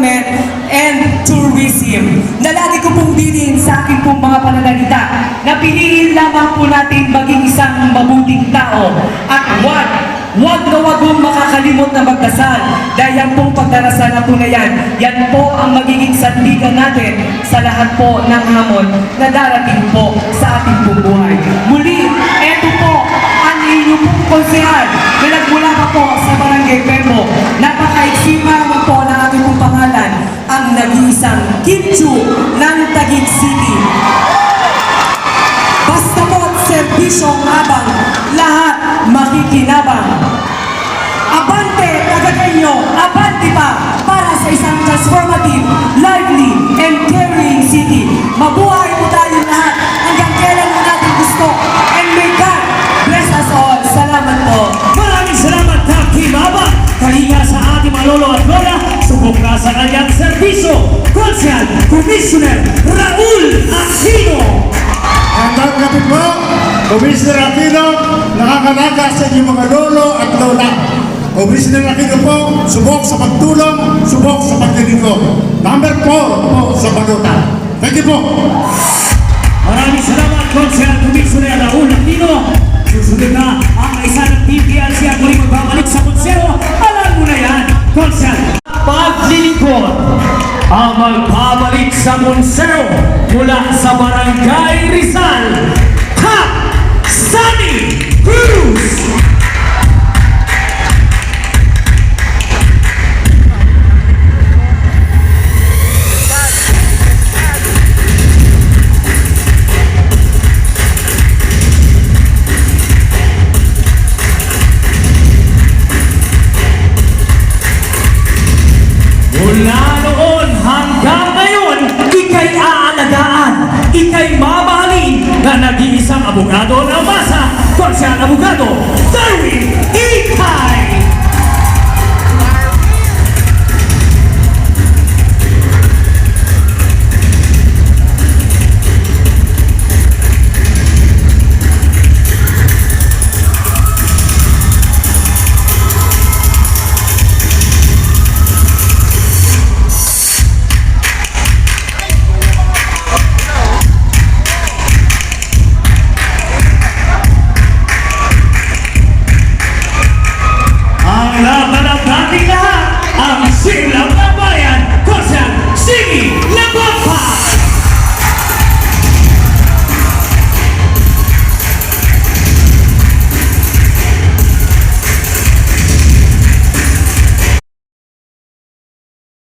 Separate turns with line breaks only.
Environment and Tourism na lagi ko pong bilin sa aking pong mga pananalita na piliin lamang po natin maging isang mabuting tao at wag na wag mong makakalimot na magdasal dahil yan pong pagdarasal na po na yan po ang magiging sandigan natin sa lahat po ng hamon na darating po sa ating pong buhay. Muli, eto po ang inyong pong konsehal na nagmula pa po sa Barangay Pembo. Napaka-eksima mo po ng ating pong pangalan, ang nag-iisang Kimchu ng Taguig City. Basta po at serbisyong habang lahat makikinabang. Abante, Tagagenyo, abante pa para sa isang transformative, lively, and caring city. Mabuhay po tayo lahat hanggang kailan mo natin gusto. And may God bless us all. Salamat po.
Maraming salamat, Captain Maba. Kalinga sa ating mga lolo at lola, subok na sa kanyang serbisyo, Konsehal Commissioner Raul Aquino.
Hanggang kapit po, Commissioner Aquino, nakakalaga sa inyong mga lolo at lola. Commissioner Aquino po, subok sa pagtulong, subok sa paglilingkod. Number 4 po sa balutan. Thank you po.
Maraming salamat, Konsehal Commissioner Raul Aquino. Susunod na ang isa ng PPLC at muling magbabalik sa konsero. Alam mo na yan, Konsehal. Paglilingkod ang magbabalik sa konsero mula sa Barangay Rizal, Cap Sunny Cruz. Mula noon hanggang ngayon, ika'y aalagaan, ika'y mamahalin na nag-iisang abogado ng masa, Konsehal Abogado, Darwin Ikay!